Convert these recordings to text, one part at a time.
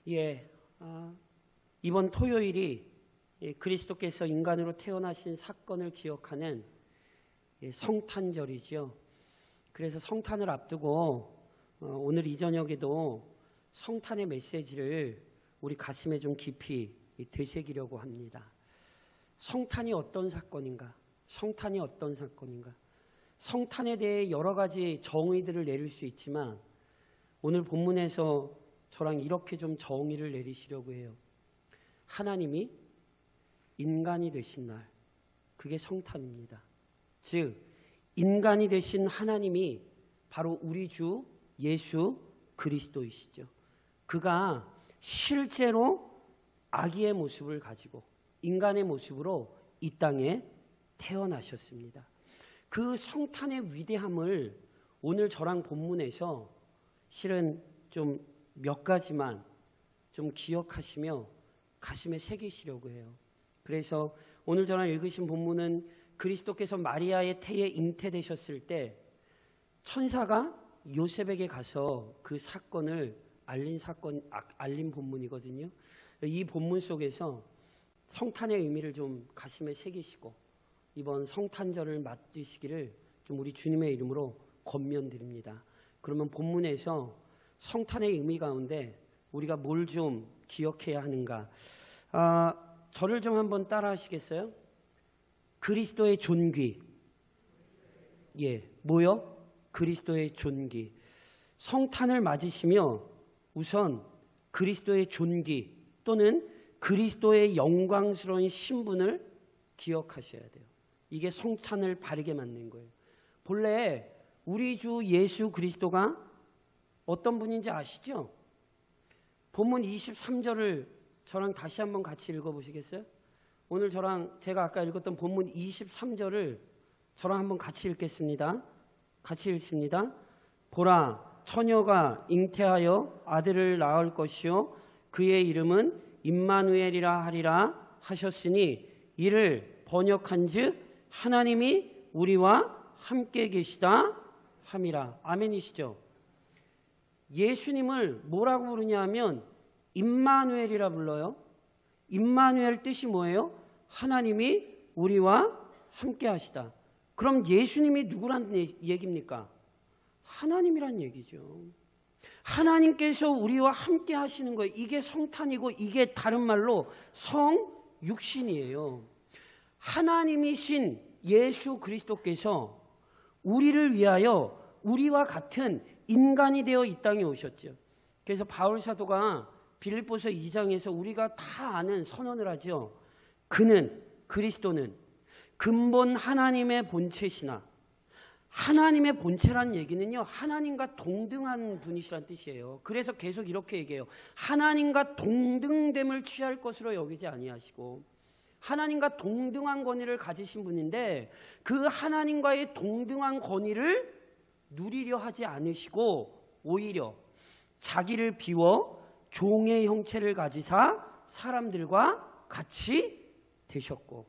예, 이번 토요일이 그리스도께서 인간으로 태어나신 사건을 기억하는 성탄절이지요. 그래서 성탄을 앞두고 오늘 이 저녁에도 성탄의 메시지를 우리 가슴에 좀 깊이 되새기려고 합니다. 성탄이 어떤 사건인가? 성탄이 어떤 사건인가? 성탄에 대해 여러 가지 정의들을 내릴 수 있지만 오늘 본문에서 저랑 이렇게 좀 정의를 내리시려고 해요. 하나님이 인간이 되신 날, 그게 성탄입니다. 즉 인간이 되신 하나님이 바로 우리 주 예수 그리스도이시죠. 그가 실제로 아기의 모습을 가지고 인간의 모습으로 이 땅에 태어나셨습니다. 그 성탄의 위대함을 오늘 저랑 본문에서 실은 좀 몇 가지만 좀 기억하시며 가슴에 새기시려고 해요. 그래서 오늘 저랑 읽으신 본문은 그리스도께서 마리아의 태에 잉태되셨을 때 천사가 요셉에게 가서 그 사건을 알린 본문이거든요. 이 본문 속에서 성탄의 의미를 좀 가슴에 새기시고 이번 성탄절을 맞으시기를 좀 우리 주님의 이름으로 권면드립니다. 그러면 본문에서 성탄의 의미 가운데 우리가 뭘 좀 기억해야 하는가? 저를 좀 한번 따라 하시겠어요? 그리스도의 존귀. 예, 뭐요? 그리스도의 존귀. 성탄을 맞으시며 우선 그리스도의 존귀 또는 그리스도의 영광스러운 신분을 기억하셔야 돼요. 이게 성탄을 바르게 만든 거예요. 본래 우리 주 예수 그리스도가 어떤 분인지 아시죠? 본문 23절을 저랑 다시 한번 같이 읽어보시겠어요? 오늘 저랑 제가 아까 읽었던 본문 23절을 저랑 한번 같이 읽겠습니다. 같이 읽습니다. 보라, 처녀가 잉태하여 아들을 낳을 것이요 그의 이름은 임마누엘이라 하리라 하셨으니 이를 번역한즉 하나님이 우리와 함께 계시다 함이라. 아멘이시죠? 예수님을 뭐라고 부르냐 하면 임마누엘이라 불러요. 임마누엘 뜻이 뭐예요? 하나님이 우리와 함께 하시다. 그럼 예수님이 누구란 얘기입니까? 하나님이란 얘기죠. 하나님께서 우리와 함께 하시는 거예요. 이게 성탄이고 이게 다른 말로 성육신이에요. 하나님이신 예수 그리스도께서 우리를 위하여 우리와 같은 인간이 되어 이 땅에 오셨죠. 그래서 바울 사도가 빌립보서 2장에서 우리가 다 아는 선언을 하죠. 그는, 그리스도는 근본 하나님의 본체시나, 하나님의 본체란 얘기는요 하나님과 동등한 분이시란 뜻이에요. 그래서 계속 이렇게 얘기해요. 하나님과 동등됨을 취할 것으로 여기지 아니하시고 하나님과 동등한 권위를 가지신 분인데 그 하나님과의 동등한 권위를 누리려 하지 않으시고 오히려 자기를 비워 종의 형체를 가지사 사람들과 같이 되셨고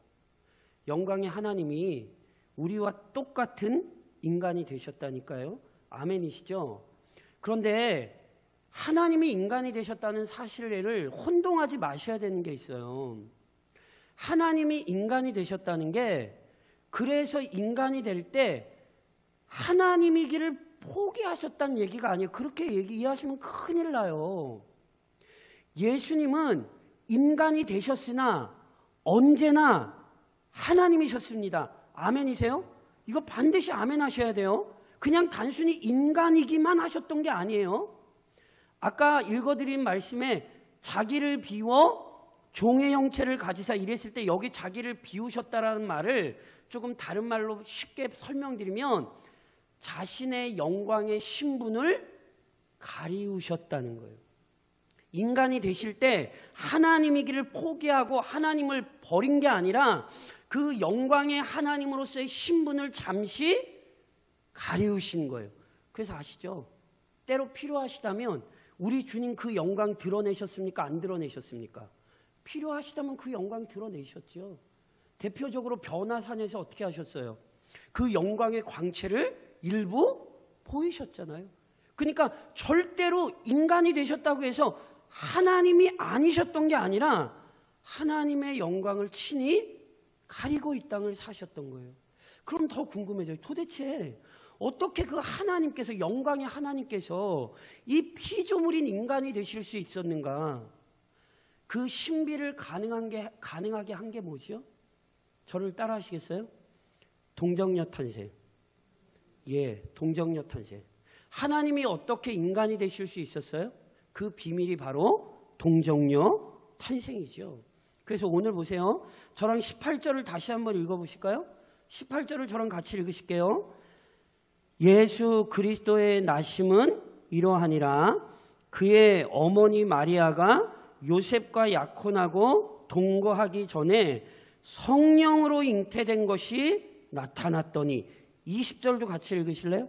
영광의 하나님이 우리와 똑같은 인간이 되셨다니까요. 아멘이시죠? 그런데 하나님이 인간이 되셨다는 사실을 혼동하지 마셔야 되는 게 있어요. 하나님이 인간이 되셨다는 게 그래서 인간이 될 때 하나님이기를 포기하셨다는 얘기가 아니에요. 그렇게 이해하시면 큰일 나요. 예수님은 인간이 되셨으나 언제나 하나님이셨습니다. 아멘이세요? 이거 반드시 아멘 하셔야 돼요. 그냥 단순히 인간이기만 하셨던 게 아니에요. 아까 읽어드린 말씀에 자기를 비워 종의 형체를 가지사 이랬을 때 여기 자기를 비우셨다라는 말을 조금 다른 말로 쉽게 설명드리면 자신의 영광의 신분을 가리우셨다는 거예요. 인간이 되실 때 하나님이기를 포기하고 하나님을 버린 게 아니라 그 영광의 하나님으로서의 신분을 잠시 가리우신 거예요. 그래서 아시죠? 때로 필요하시다면 우리 주님 그 영광 드러내셨습니까? 안 드러내셨습니까? 필요하시다면 그 영광 드러내셨죠. 대표적으로 변화산에서 어떻게 하셨어요? 그 영광의 광채를 일부 보이셨잖아요. 그러니까 절대로 인간이 되셨다고 해서 하나님이 아니셨던 게 아니라 하나님의 영광을 친히 가리고 이 땅을 사셨던 거예요. 그럼 더 궁금해져요. 도대체 어떻게 그 하나님께서, 영광의 하나님께서 이 피조물인 인간이 되실 수 있었는가? 그 신비를 가능하게 한 게 뭐죠? 저를 따라 하시겠어요? 동정녀 탄생. 예, 동정녀 탄생. 하나님이 어떻게 인간이 되실 수 있었어요? 그 비밀이 바로 동정녀 탄생이죠. 그래서 오늘 보세요. 저랑 18절을 다시 한번 읽어보실까요? 18절을 저랑 같이 읽으실게요. 예수 그리스도의 나심은 이러하니라. 그의 어머니 마리아가 요셉과 약혼하고 동거하기 전에 성령으로 잉태된 것이 나타났더니, 20절도 같이 읽으실래요?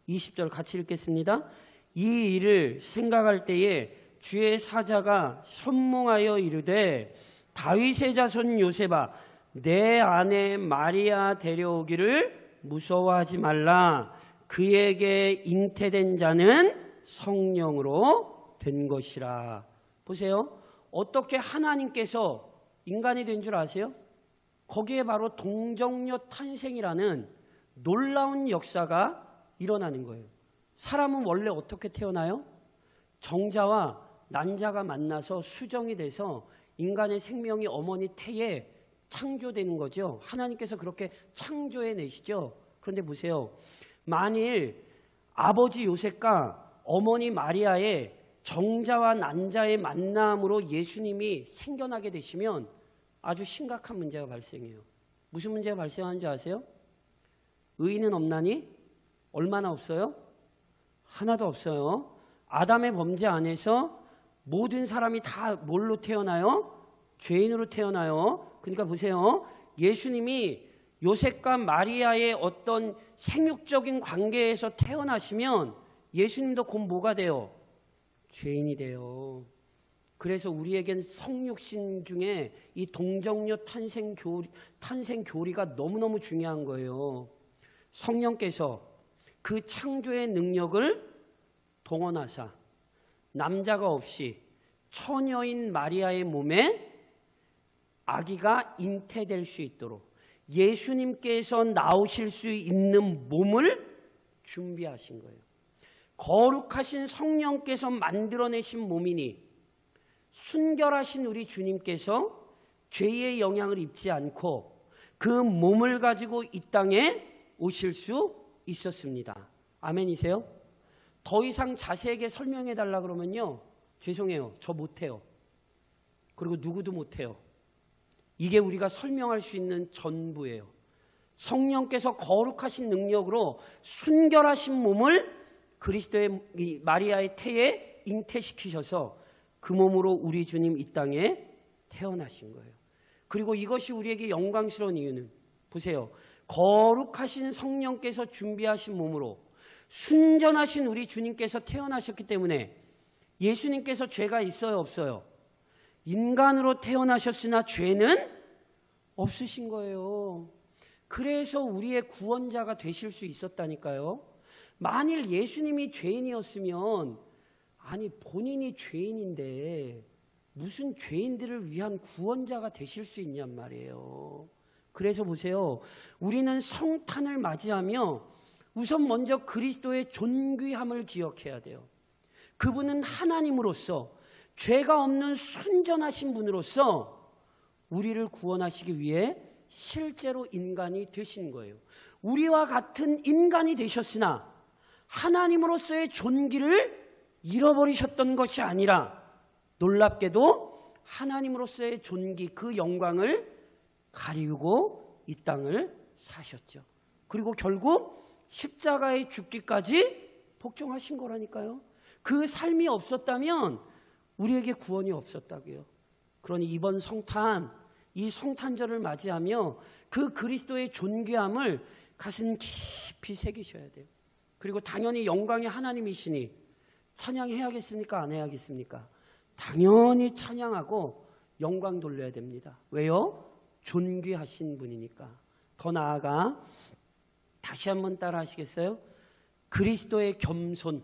20절 같이 읽겠습니다. 이 일을 생각할 때에 주의 사자가 선몽하여 이르되 다윗의 자손 요셉아, 내 아내 마리아 데려오기를 무서워하지 말라. 그에게 잉태된 자는 성령으로 된 것이라. 보세요. 어떻게 하나님께서 인간이 된 줄 아세요? 거기에 바로 동정녀 탄생이라는 놀라운 역사가 일어나는 거예요. 사람은 원래 어떻게 태어나요? 정자와 난자가 만나서 수정이 돼서 인간의 생명이 어머니 태에 창조되는 거죠. 하나님께서 그렇게 창조해 내시죠. 그런데 보세요. 만일 아버지 요셉과 어머니 마리아의 정자와 난자의 만남으로 예수님이 생겨나게 되시면 아주 심각한 문제가 발생해요. 무슨 문제가 발생하는 줄 아세요? 의인은 없나니? 얼마나 없어요? 하나도 없어요. 아담의 범죄 안에서 모든 사람이 다 뭘로 태어나요? 죄인으로 태어나요. 그러니까 보세요. 예수님이 요셉과 마리아의 어떤 생육적인 관계에서 태어나시면 예수님도 곧 뭐가 돼요? 죄인이 돼요. 그래서 우리에겐 성육신 중에 이 동정녀 탄생 교리가 너무너무 중요한 거예요. 성령께서 그 창조의 능력을 동원하사 남자가 없이 처녀인 마리아의 몸에 아기가 잉태될 수 있도록 예수님께서 나오실 수 있는 몸을 준비하신 거예요. 거룩하신 성령께서 만들어내신 몸이니 순결하신 우리 주님께서 죄의 영향을 입지 않고 그 몸을 가지고 이 땅에 오실 수 있었습니다. 아멘이세요? 더 이상 자세하게 설명해 달라 그러면요, 죄송해요, 저 못해요. 그리고 누구도 못해요. 이게 우리가 설명할 수 있는 전부예요. 성령께서 거룩하신 능력으로 순결하신 몸을 그리스도의 마리아의 태에 잉태시키셔서 그 몸으로 우리 주님 이 땅에 태어나신 거예요. 그리고 이것이 우리에게 영광스러운 이유는 보세요. 거룩하신 성령께서 준비하신 몸으로 순전하신 우리 주님께서 태어나셨기 때문에 예수님께서 죄가 있어요, 없어요? 인간으로 태어나셨으나 죄는 없으신 거예요. 그래서 우리의 구원자가 되실 수 있었다니까요. 만일 예수님이 죄인이었으면, 아니 본인이 죄인인데 무슨 죄인들을 위한 구원자가 되실 수 있냔 말이에요. 그래서 보세요. 우리는 성탄을 맞이하며 우선 먼저 그리스도의 존귀함을 기억해야 돼요. 그분은 하나님으로서 죄가 없는 순전하신 분으로서 우리를 구원하시기 위해 실제로 인간이 되신 거예요. 우리와 같은 인간이 되셨으나 하나님으로서의 존귀를 잃어버리셨던 것이 아니라 놀랍게도 하나님으로서의 존귀, 그 영광을 가리우고 이 땅을 사셨죠. 그리고 결국 십자가에 죽기까지 복종하신 거라니까요. 그 삶이 없었다면 우리에게 구원이 없었다고요. 그러니 이번 성탄, 이 성탄절을 맞이하며 그 그리스도의 존귀함을 가슴 깊이 새기셔야 돼요. 그리고 당연히 영광의 하나님이시니 찬양해야겠습니까? 안 해야겠습니까? 당연히 찬양하고 영광 돌려야 됩니다. 왜요? 존귀하신 분이니까. 더 나아가 다시 한번 따라 하시겠어요? 그리스도의 겸손.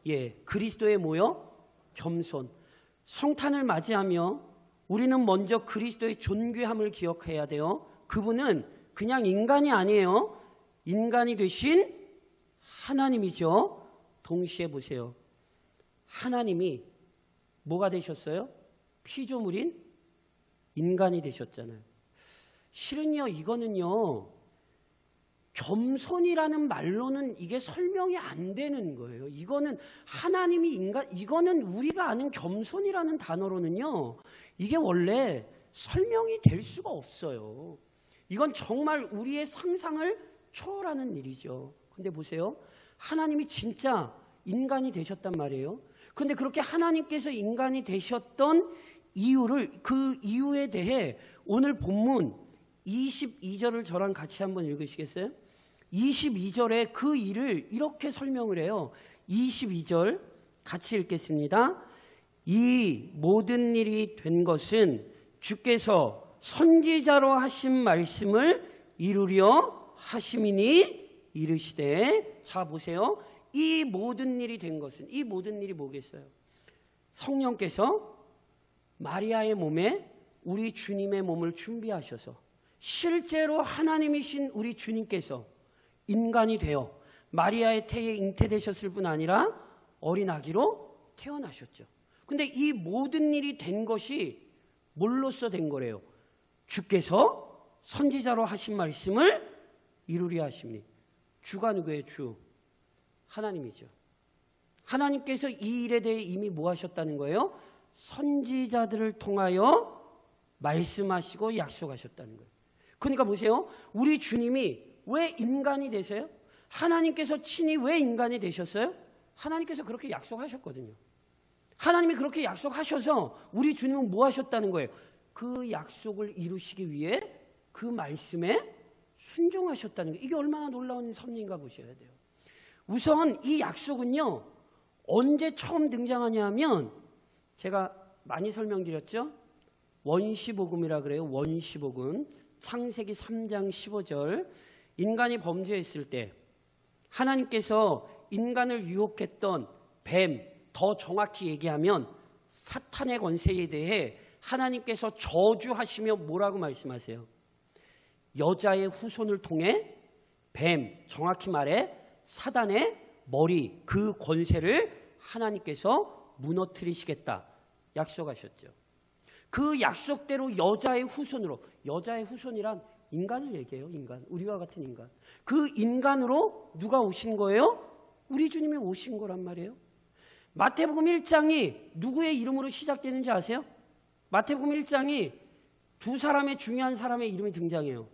예, 그리스도의 뭐요? 겸손. 성탄을 맞이하며 우리는 먼저 그리스도의 존귀함을 기억해야 돼요. 그분은 그냥 인간이 아니에요. 인간이 되신 하나님이죠. 동시에 보세요. 하나님이 뭐가 되셨어요? 피조물인 인간이 되셨잖아요. 실은요, 이거는요, 겸손이라는 말로는 이게 설명이 안 되는 거예요. 이거는 하나님이 인간, 이거는 우리가 아는 겸손이라는 단어로는요, 이게 원래 설명이 될 수가 없어요. 이건 정말 우리의 상상을 초월하는 일이죠. 근데 보세요. 하나님이 진짜 인간이 되셨단 말이에요. 그런데 그렇게 하나님께서 인간이 되셨던 이유를, 그 이유에 대해 오늘 본문 22절을 저랑 같이 한번 읽으시겠어요? 22절에 그 일을 이렇게 설명을 해요. 22절 같이 읽겠습니다. 이 모든 일이 된 것은 주께서 선지자로 하신 말씀을 이루려 하심이니 이르시되. 자 보세요. 이 모든 일이 된 것은, 이 모든 일이 뭐겠어요? 성령께서 마리아의 몸에 우리 주님의 몸을 준비하셔서 실제로 하나님이신 우리 주님께서 인간이 되어 마리아의 태에 잉태되셨을 뿐 아니라 어린 아기로 태어나셨죠. 근데 이 모든 일이 된 것이 뭘로써 된 거래요? 주께서 선지자로 하신 말씀을 이루려 하심니. 주가 누구예요? 주. 하나님이죠. 하나님께서 이 일에 대해 이미 뭐 하셨다는 거예요? 선지자들을 통하여 말씀하시고 약속하셨다는 거예요. 그러니까 보세요. 우리 주님이 왜 인간이 되세요? 하나님께서 친히 왜 인간이 되셨어요? 하나님께서 그렇게 약속하셨거든요. 하나님이 그렇게 약속하셔서 우리 주님은 뭐 하셨다는 거예요? 그 약속을 이루시기 위해 그 말씀에 순종하셨다는 거예요. 이게 얼마나 놀라운 섭리인가 보셔야 돼요. 우선 이 약속은요, 언제 처음 등장하냐 하면 제가 많이 설명드렸죠. 원시복음이라 그래요. 원시복음. 창세기 3장 15절. 인간이 범죄했을 때 하나님께서 인간을 유혹했던 뱀, 더 정확히 얘기하면 사탄의 권세에 대해 하나님께서 저주하시며 뭐라고 말씀하세요? 여자의 후손을 통해 뱀, 정확히 말해 사단의 머리, 그 권세를 하나님께서 무너뜨리시겠다 약속하셨죠. 그 약속대로 여자의 후손으로, 여자의 후손이란 인간을 얘기해요. 인간, 우리와 같은 인간. 그 인간으로 누가 오신 거예요? 우리 주님이 오신 거란 말이에요. 마태복음 1장이 누구의 이름으로 시작되는지 아세요? 마태복음 1장이 두 사람의 중요한 사람의 이름이 등장해요.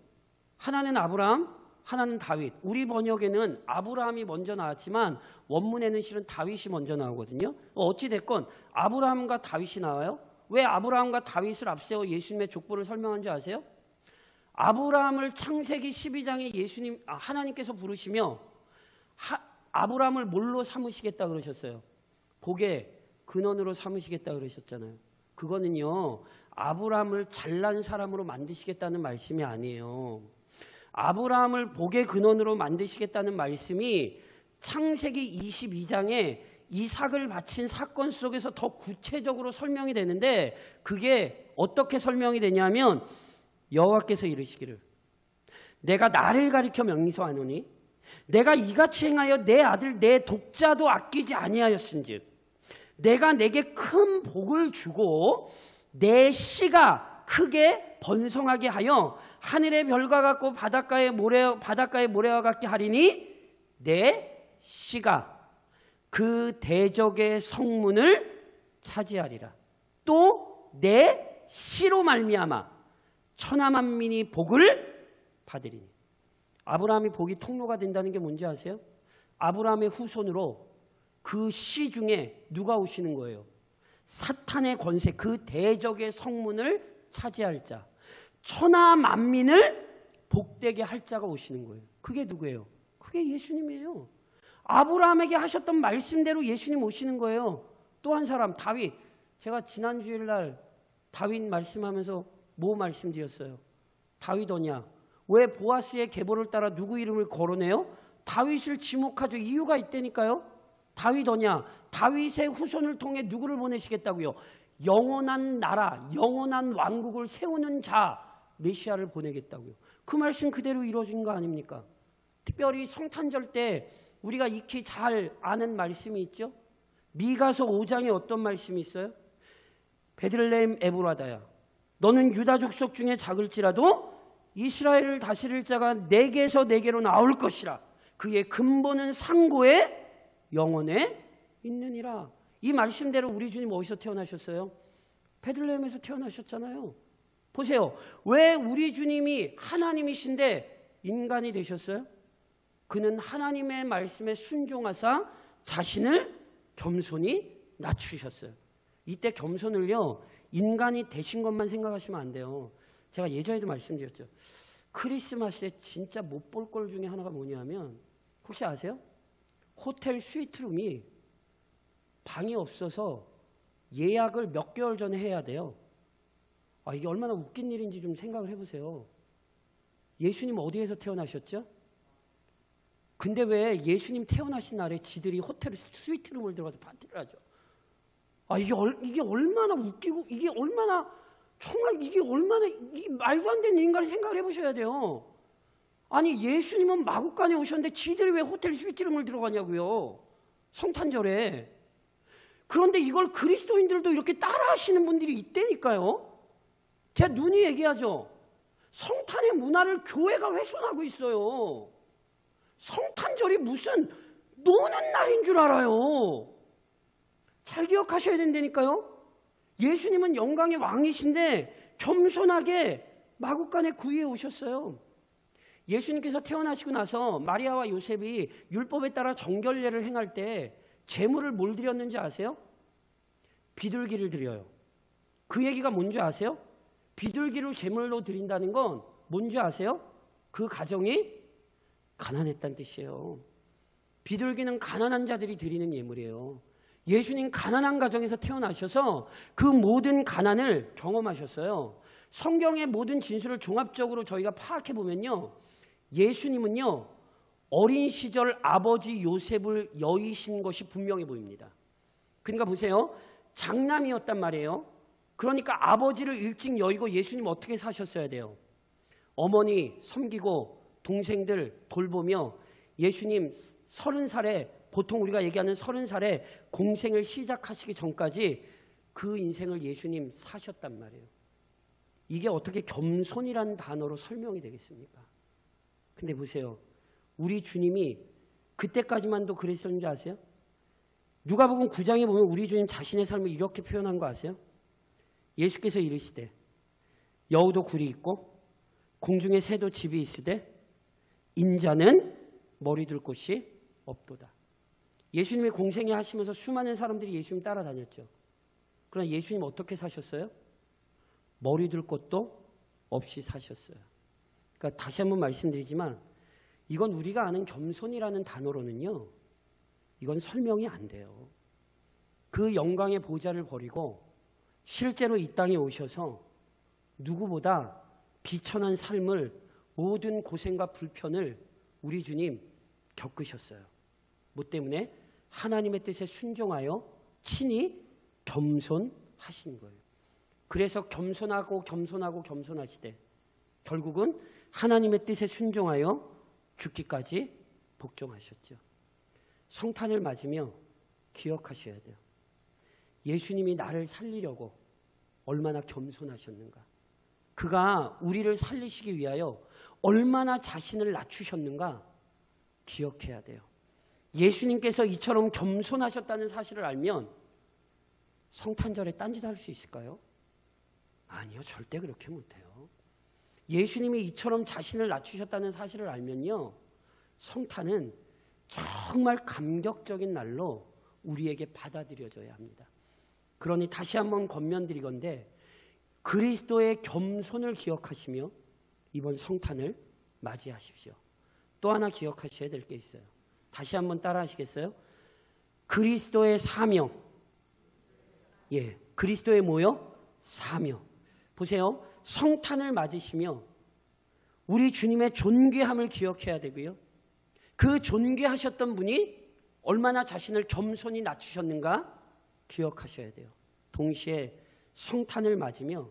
하나는 아브라함, 하나는 다윗. 우리 번역에는 아브라함이 먼저 나왔지만 원문에는 실은 다윗이 먼저 나오거든요. 어찌됐건 아브라함과 다윗이 나와요. 왜 아브라함과 다윗을 앞세워 예수님의 족보를 설명한지 아세요? 아브라함을 창세기 12장에 하나님께서 부르시며 아브라함을 뭘로 삼으시겠다 그러셨어요? 복의 근원으로 삼으시겠다 그러셨잖아요. 그거는요, 아브라함을 잘난 사람으로 만드시겠다는 말씀이 아니에요. 아브라함을 복의 근원으로 만드시겠다는 말씀이 창세기 22장에 이삭을 바친 사건 속에서 더 구체적으로 설명이 되는데, 그게 어떻게 설명이 되냐면 여호와께서 이르시기를 내가 나를 가리켜 명령하노니 내가 이같이 행하여 내 아들 내 독자도 아끼지 아니하였은즉 내가 내게 큰 복을 주고 내 씨가 크게 번성하게 하여 하늘의 별과 같고 바닷가의 모래와 같게 하리니 내 씨가 그 대적의 성문을 차지하리라. 또 내 씨로 말미암아 천하 만민이 복을 받으리니. 아브라함이 복이 통로가 된다는 게 뭔지 아세요? 아브라함의 후손으로 그 씨 중에 누가 오시는 거예요? 사탄의 권세, 그 대적의 성문을 차지할 자, 천하 만민을 복되게 할 자가 오시는 거예요. 그게 누구예요? 그게 예수님이에요. 아브라함에게 하셨던 말씀대로 예수님 오시는 거예요. 또 한 사람, 다윗. 제가 지난 주일날 다윗 말씀하면서 뭐 말씀드렸어요? 다윗 언약. 왜 보아스의 계보를 따라 누구 이름을 거론해요? 다윗을 지목하죠. 이유가 있다니까요. 다윗 언약. 다윗의 후손을 통해 누구를 보내시겠다고요? 영원한 나라, 영원한 왕국을 세우는 자, 메시아를 보내겠다고요. 그 말씀 그대로 이루어진 거 아닙니까? 특별히 성탄절 때 우리가 익히 잘 아는 말씀이 있죠. 미가서 5장에 어떤 말씀이 있어요? 베들레헴 에브라다야, 너는 유다 족속 중에 작을지라도 이스라엘을 다스릴 자가 내게서 내게로 나올 것이라. 그의 근본은 상고에 영원에 있느니라. 이 말씀대로 우리 주님 어디서 태어나셨어요? 베들레헴에서 태어나셨잖아요. 보세요. 왜 우리 주님이 하나님이신데 인간이 되셨어요? 그는 하나님의 말씀에 순종하사 자신을 겸손히 낮추셨어요. 이때 겸손을요, 인간이 되신 것만 생각하시면 안 돼요. 제가 예전에도 말씀드렸죠. 크리스마스에 진짜 못 볼 걸 중에 하나가 뭐냐면, 혹시 아세요? 호텔 스위트룸이 방이 없어서 예약을 몇 개월 전에 해야 돼요. 이게 얼마나 웃긴 일인지 좀 생각을 해보세요. 예수님 어디에서 태어나셨죠? 근데 왜 예수님 태어나신 날에 지들이 호텔 스위트룸을 들어가서 파티를 하죠? 이게 얼마나 웃기고, 이게 얼마나, 정말 이게 말도 안 되는 인간을 생각을 해보셔야 돼요. 아니, 예수님은 마국간에 오셨는데 지들이 왜 호텔 스위트룸을 들어가냐고요. 성탄절에. 그런데 이걸 그리스도인들도 이렇게 따라 하시는 분들이 있다니까요. 제가 누누이 얘기하죠. 성탄의 문화를 교회가 훼손하고 있어요. 성탄절이 무슨 노는 날인 줄 알아요. 잘 기억하셔야 된다니까요. 예수님은 영광의 왕이신데 겸손하게 마국간에 구유에 오셨어요. 예수님께서 태어나시고 나서 마리아와 요셉이 율법에 따라 정결례를 행할 때 제물을 뭘 드렸는지 아세요? 비둘기를 드려요. 그 얘기가 뭔지 아세요? 비둘기를 제물로 드린다는 건 뭔지 아세요? 그 가정이 가난했다는 뜻이에요. 비둘기는 가난한 자들이 드리는 예물이에요. 예수님 가난한 가정에서 태어나셔서 그 모든 가난을 경험하셨어요. 성경의 모든 진술을 종합적으로 저희가 파악해 보면요, 예수님은요, 어린 시절 아버지 요셉을 여의신 것이 분명해 보입니다. 그러니까 보세요, 장남이었단 말이에요. 그러니까 아버지를 일찍 여의고 예수님 어떻게 사셨어야 돼요? 어머니 섬기고 동생들 돌보며 예수님 30살에, 보통 우리가 얘기하는 30살에 공생을 시작하시기 전까지 그 인생을 예수님 사셨단 말이에요. 이게 어떻게 겸손이라는 단어로 설명이 되겠습니까? 근데 보세요, 우리 주님이 그때까지만도 그랬었는지 아세요? 누가복음 9장에 보면 우리 주님 자신의 삶을 이렇게 표현한 거 아세요? 예수께서 이르시되 여우도 굴이 있고 공중에 새도 집이 있으되 인자는 머리 둘 곳이 없도다. 예수님이 공생애 하시면서 수많은 사람들이 예수님 따라다녔죠. 그러나 예수님 어떻게 사셨어요? 머리 둘 곳도 없이 사셨어요. 그러니까 다시 한번 말씀드리지만 이건 우리가 아는 겸손이라는 단어로는요, 이건 설명이 안 돼요. 그 영광의 보좌를 버리고 실제로 이 땅에 오셔서 누구보다 비천한 삶을, 모든 고생과 불편을 우리 주님 겪으셨어요. 뭐 때문에? 하나님의 뜻에 순종하여 친히 겸손하신 거예요. 그래서 겸손하시되 결국은 하나님의 뜻에 순종하여 죽기까지 복종하셨죠. 성탄을 맞으며 기억하셔야 돼요. 예수님이 나를 살리려고 얼마나 겸손하셨는가. 그가 우리를 살리시기 위하여 얼마나 자신을 낮추셨는가 기억해야 돼요. 예수님께서 이처럼 겸손하셨다는 사실을 알면 성탄절에 딴짓할 수 있을까요? 아니요, 절대 그렇게 못해요. 예수님이 이처럼 자신을 낮추셨다는 사실을 알면요, 성탄은 정말 감격적인 날로 우리에게 받아들여져야 합니다. 그러니 다시 한번 권면드리건대 그리스도의 겸손을 기억하시며 이번 성탄을 맞이하십시오. 또 하나 기억하셔야 될 게 있어요. 다시 한번 따라 하시겠어요? 그리스도의 사명. 그리스도의 뭐요? 사명. 보세요. 성탄을 맞으시며 우리 주님의 존귀함을 기억해야 되고요. 그 존귀하셨던 분이 얼마나 자신을 겸손히 낮추셨는가 기억하셔야 돼요. 동시에 성탄을 맞으며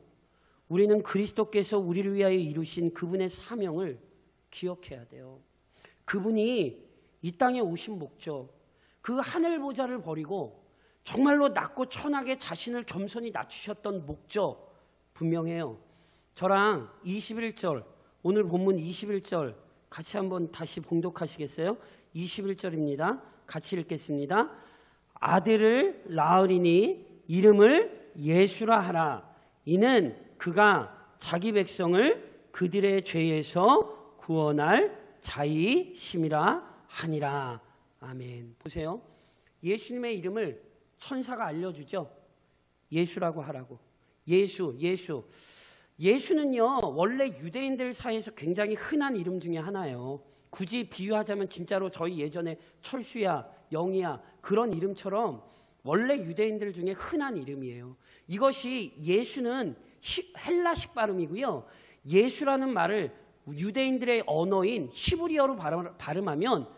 우리는 그리스도께서 우리를 위하여 이루신 그분의 사명을 기억해야 돼요. 그분이 이 땅에 오신 목적, 그 하늘 보좌를 버리고 정말로 낮고 천하게 자신을 겸손히 낮추셨던 목적 분명해요. 저랑 21절, 오늘 본문 21절 같이 한번 다시 봉독하시겠어요? 21절입니다. 같이 읽겠습니다. 아들을 낳으리니 이름을 예수라 하라. 이는 그가 자기 백성을 그들의 죄에서 구원할 자이심이라 하니라. 아멘. 보세요. 예수님의 이름을 천사가 알려주죠. 예수라고 하라고. 예수는요, 원래 유대인들 사이에서 굉장히 흔한 이름 중에 하나예요. 굳이 비유하자면 진짜로 저희 예전에 철수야, 영희야 그런 이름처럼 원래 유대인들 중에 흔한 이름이에요. 이것이 예수는 헬라식 발음이고요. 예수라는 말을 유대인들의 언어인 히브리어로 발음하면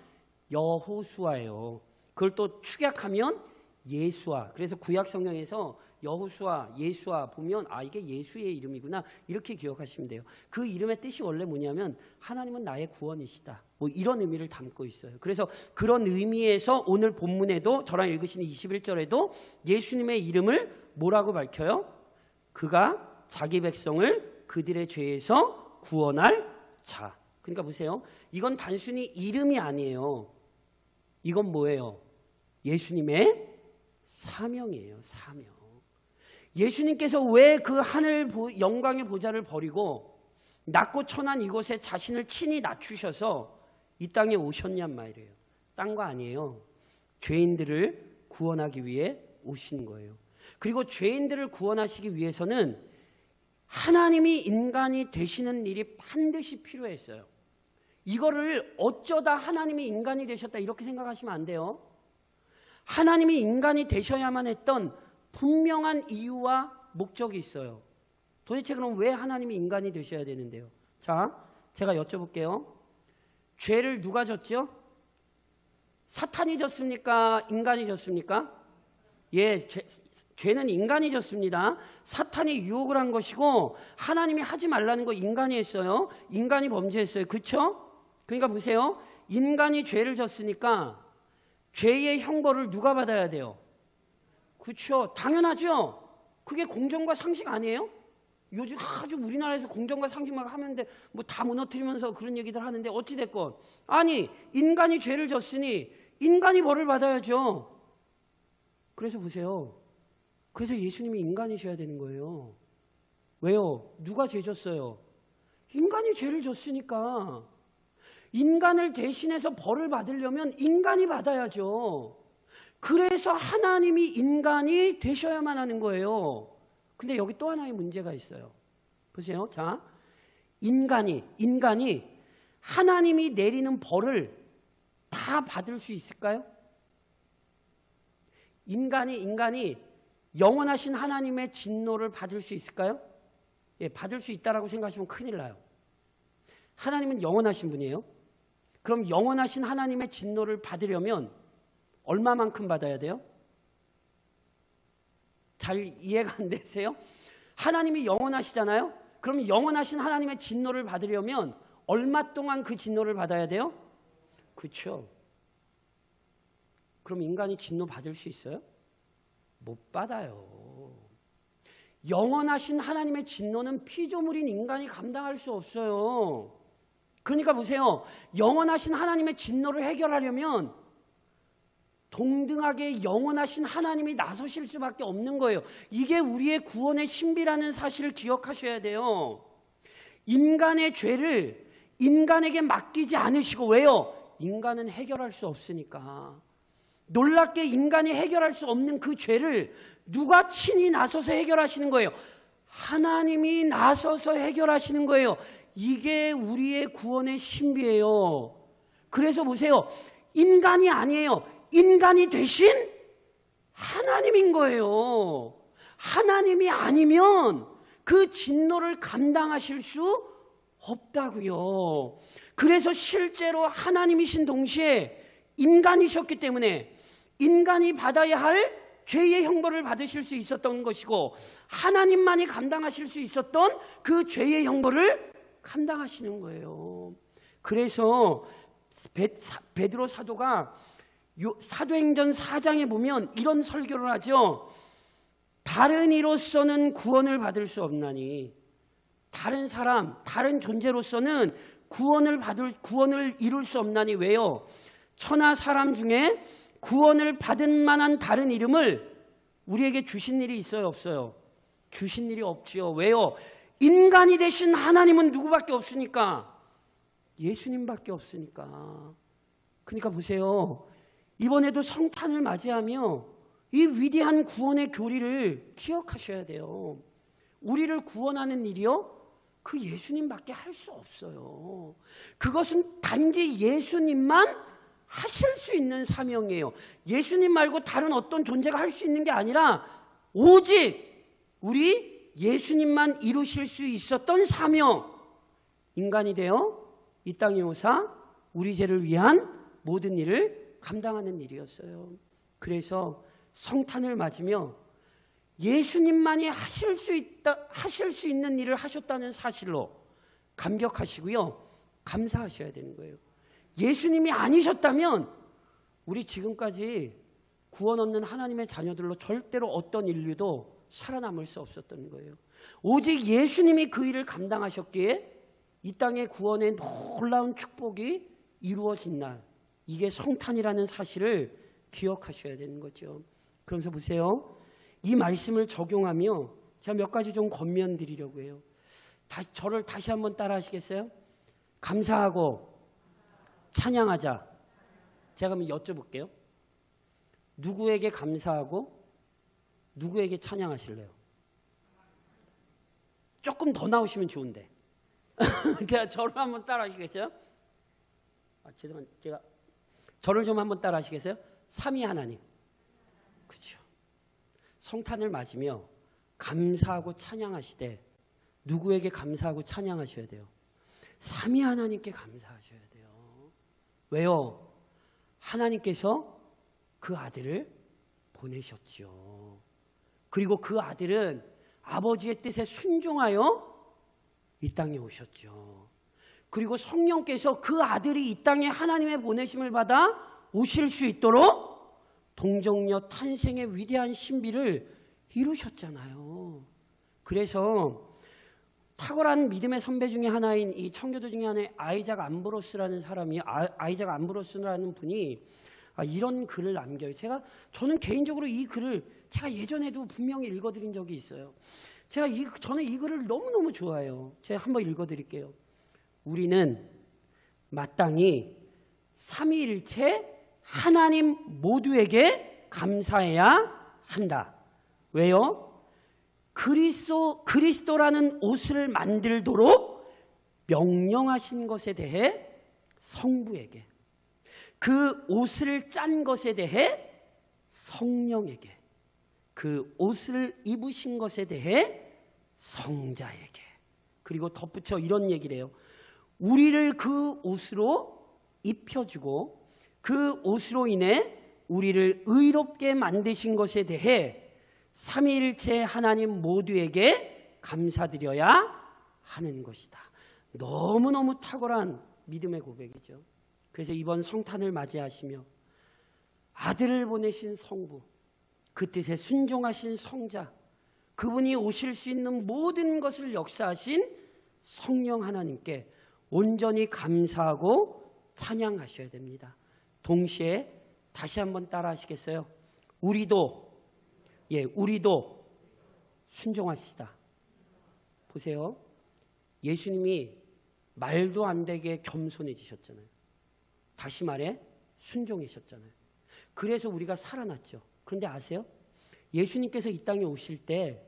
여호수아예요. 그걸 또 축약하면 예수아. 그래서 구약 성경에서 여호수아, 예수아 보면 아 이게 예수의 이름이구나 이렇게 기억하시면 돼요. 그 이름의 뜻이 원래 뭐냐면 하나님은 나의 구원이시다. 뭐 이런 의미를 담고 있어요. 그래서 그런 의미에서 오늘 본문에도 저랑 읽으신 21절에도 예수님의 이름을 뭐라고 밝혀요? 그가 자기 백성을 그들의 죄에서 구원할 자. 그러니까 보세요. 이건 단순히 이름이 아니에요. 이건 뭐예요? 예수님의 사명이에요. 사명. 예수님께서 왜 그 하늘 영광의 보좌를 버리고 낮고 천한 이곳에 자신을 친히 낮추셔서 이 땅에 오셨냔 말이에요. 딴 거 아니에요. 죄인들을 구원하기 위해 오신 거예요. 그리고 죄인들을 구원하시기 위해서는 하나님이 인간이 되시는 일이 반드시 필요했어요. 이거를 어쩌다 하나님이 인간이 되셨다 이렇게 생각하시면 안 돼요. 하나님이 인간이 되셔야만 했던 분명한 이유와 목적이 있어요. 도대체 그럼 왜 하나님이 인간이 되셔야 되는데요? 자, 제가 여쭤볼게요. 죄를 누가 졌죠? 사탄이 졌습니까? 인간이 졌습니까? 예, 죄는 인간이 졌습니다. 사탄이 유혹을 한 것이고 하나님이 하지 말라는 거 인간이 했어요. 인간이 범죄했어요. 그렇죠? 그러니까 보세요. 인간이 죄를 졌으니까 죄의 형벌을 누가 받아야 돼요? 그렇죠. 당연하죠. 그게 공정과 상식 아니에요? 요즘 아주 우리나라에서 공정과 상식만 하면 뭐 다 무너뜨리면서 그런 얘기들 하는데 어찌됐건 아니 인간이 죄를 졌으니 인간이 벌을 받아야죠. 그래서 보세요. 그래서 예수님이 인간이셔야 되는 거예요. 왜요? 누가 죄 졌어요? 인간이 죄를 졌으니까. 인간을 대신해서 벌을 받으려면 인간이 받아야죠. 그래서 하나님이 인간이 되셔야만 하는 거예요. 근데 여기 또 하나의 문제가 있어요. 보세요. 자, 인간이 하나님이 내리는 벌을 다 받을 수 있을까요? 인간이 영원하신 하나님의 진노를 받을 수 있을까요? 예, 받을 수 있다라고 생각하시면 큰일 나요. 하나님은 영원하신 분이에요. 그럼 영원하신 하나님의 진노를 받으려면 얼마만큼 받아야 돼요? 잘 이해가 안 되세요? 하나님이 영원하시잖아요. 그럼 영원하신 하나님의 진노를 받으려면 얼마 동안 그 진노를 받아야 돼요? 그렇죠. 그럼 인간이 진노 받을 수 있어요? 못 받아요. 영원하신 하나님의 진노는 피조물인 인간이 감당할 수 없어요. 그러니까 보세요. 영원하신 하나님의 진노를 해결하려면 동등하게 영원하신 하나님이 나서실 수밖에 없는 거예요. 이게 우리의 구원의 신비라는 사실을 기억하셔야 돼요. 인간의 죄를 인간에게 맡기지 않으시고 왜요? 인간은 해결할 수 없으니까. 놀랍게 인간이 해결할 수 없는 그 죄를 누가 친히 나서서 해결하시는 거예요? 하나님이 나서서 해결하시는 거예요. 이게 우리의 구원의 신비예요. 그래서 보세요. 인간이 아니에요. 인간이 되신 하나님인 거예요. 하나님이 아니면 그 진노를 감당하실 수 없다고요. 그래서 실제로 하나님이신 동시에 인간이셨기 때문에 인간이 받아야 할 죄의 형벌을 받으실 수 있었던 것이고 하나님만이 감당하실 수 있었던 그 죄의 형벌을 감당하시는 거예요. 그래서 베드로 사도가 사도행전 4장에 보면 이런 설교를 하죠. 다른 이로서는 구원을 받을 수 없나니, 다른 사람, 다른 존재로서는 구원을 이룰 수 없나니. 왜요? 천하 사람 중에 구원을 받을 만한 다른 이름을 우리에게 주신 일이 있어요, 없어요? 주신 일이 없지요. 왜요? 인간이 되신 하나님은 누구밖에 없으니까? 예수님밖에 없으니까. 그러니까 보세요. 이번에도 성탄을 맞이하며 이 위대한 구원의 교리를 기억하셔야 돼요. 우리를 구원하는 일이요? 그 예수님밖에 할 수 없어요. 그것은 단지 예수님만 하실 수 있는 사명이에요. 예수님 말고 다른 어떤 존재가 할 수 있는 게 아니라 오직 우리 예수님만 이루실 수 있었던 사명. 인간이 되어 이 땅에 오사 우리 죄를 위한 모든 일을 감당하는 일이었어요. 그래서 성탄을 맞으며 예수님만이 하실 수 있는 일을 하셨다는 사실로 감격하시고요. 감사하셔야 되는 거예요. 예수님이 아니셨다면 우리 지금까지 구원 얻는 하나님의 자녀들로 절대로 어떤 인류도 살아남을 수 없었던 거예요. 오직 예수님이 그 일을 감당하셨기에 이 땅의 구원의 놀라운 축복이 이루어진 날, 이게 성탄이라는 사실을 기억하셔야 되는 거죠. 그러면서 보세요. 이 말씀을 적용하며 제가 몇 가지 좀 권면드리려고 해요. 저를 다시 한번 따라 하시겠어요? 감사하고 찬양하자. 제가 그럼 여쭤볼게요. 누구에게 감사하고 누구에게 찬양하실래요? 조금 더 나오시면 좋은데. 제가 저를 한번 따라 하시겠어요? 죄송합니다. 제가 저를 좀 한번 따라 하시겠어요? 삼위 하나님. 그렇죠. 성탄을 맞으며 감사하고 찬양하시되 누구에게 감사하고 찬양하셔야 돼요? 삼위 하나님께 감사하셔야 돼요. 왜요? 하나님께서 그 아들을 보내셨죠. 그리고 그 아들은 아버지의 뜻에 순종하여 이 땅에 오셨죠. 그리고 성령께서 그 아들이 이 땅에 하나님의 보내심을 받아 오실 수 있도록 동정녀 탄생의 위대한 신비를 이루셨잖아요. 그래서 탁월한 믿음의 선배 중에 하나인 이 청교도 중에 하나의 아이작 암브로스라는 사람이, 아이작 암브로스라는 분이 이런 글을 남겨요. 저는 개인적으로 이 글을 제가 예전에도 분명히 읽어드린 적이 있어요. 저는 이 글을 너무너무 좋아해요. 제가 한번 읽어드릴게요. 우리는 마땅히 삼위일체 하나님 모두에게 감사해야 한다. 왜요? 그리스도라는 옷을 만들도록 명령하신 것에 대해 성부에게, 그 옷을 짠 것에 대해 성령에게, 그 옷을 입으신 것에 대해 성자에게, 그리고 덧붙여 이런 얘기를 해요. 우리를 그 옷으로 입혀주고 그 옷으로 인해 우리를 의롭게 만드신 것에 대해 삼위일체 하나님 모두에게 감사드려야 하는 것이다. 너무너무 탁월한 믿음의 고백이죠. 그래서 이번 성탄을 맞이하시며 아들을 보내신 성부, 그 뜻에 순종하신 성자, 그분이 오실 수 있는 모든 것을 역사하신 성령 하나님께 온전히 감사하고 찬양하셔야 됩니다. 동시에 다시 한번 따라 하시겠어요? 우리도 순종합시다. 보세요. 예수님이 말도 안 되게 겸손해지셨잖아요. 다시 말해 순종하셨잖아요. 그래서 우리가 살아났죠. 그런데 아세요? 예수님께서 이 땅에 오실 때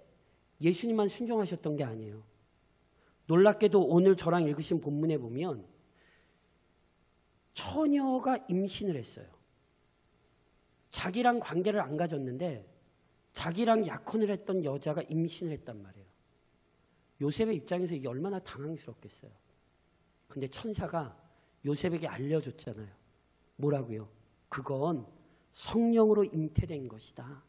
예수님만 순종하셨던 게 아니에요. 놀랍게도 오늘 저랑 읽으신 본문에 보면 처녀가 임신을 했어요. 자기랑 관계를 안 가졌는데 자기랑 약혼을 했던 여자가 임신을 했단 말이에요. 요셉의 입장에서 이게 얼마나 당황스럽겠어요. 근데 천사가 요셉에게 알려줬잖아요. 뭐라고요? 그건 성령으로 잉태된 것이다.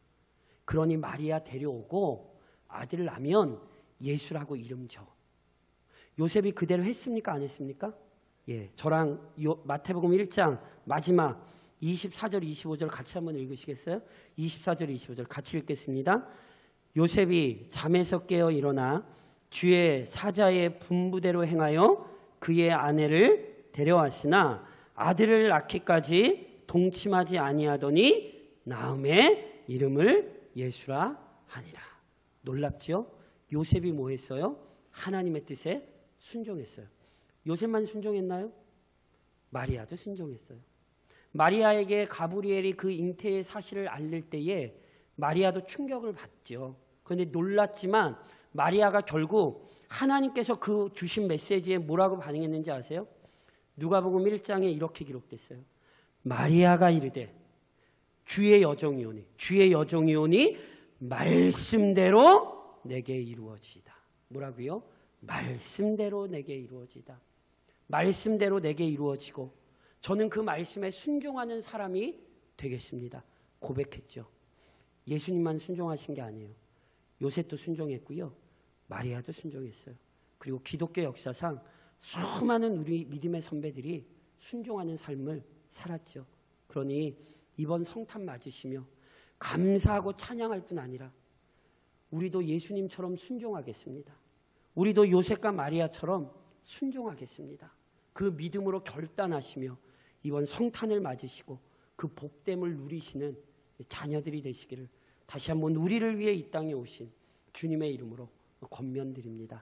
그러니 마리아 데려오고 아들을 낳으면 예수라고 이름 줘. 요셉이 그대로 했습니까? 안 했습니까? 예, 저랑 마태복음 1장 마지막 24절 25절 같이 한번 읽으시겠어요? 24절 25절 같이 읽겠습니다. 요셉이 잠에서 깨어 일어나 주의 사자의 분부대로 행하여 그의 아내를 데려왔으나 아들을 낳기까지 동침하지 아니하더니 나음의 이름을 예수라 하니라. 놀랍죠? 요셉이 뭐 했어요? 하나님의 뜻에 순종했어요. 요셉만 순종했나요? 마리아도 순종했어요. 마리아에게 가브리엘이 그 잉태의 사실을 알릴 때에 마리아도 충격을 받죠. 그런데 놀랐지만 마리아가 결국 하나님께서 그 주신 메시지에 뭐라고 반응했는지 아세요? 누가복음 1장에 이렇게 기록됐어요. 마리아가 이르되 주의 여종이 오니 말씀대로 내게 이루어지이다. 뭐라고요? 말씀대로 내게 이루어지이다. 말씀대로 내게 이루어지고 저는 그 말씀에 순종하는 사람이 되겠습니다. 고백했죠. 예수님만 순종하신 게 아니에요. 요셉도 순종했고요. 마리아도 순종했어요. 그리고 기독교 역사상 수많은 우리 믿음의 선배들이 순종하는 삶을 살았죠. 그러니 이번 성탄 맞으시며 감사하고 찬양할 뿐 아니라 우리도 예수님처럼 순종하겠습니다. 우리도 요셉과 마리아처럼 순종하겠습니다. 그 믿음으로 결단하시며 이번 성탄을 맞으시고 그 복됨을 누리시는 자녀들이 되시기를 다시 한번 우리를 위해 이 땅에 오신 주님의 이름으로 권면드립니다.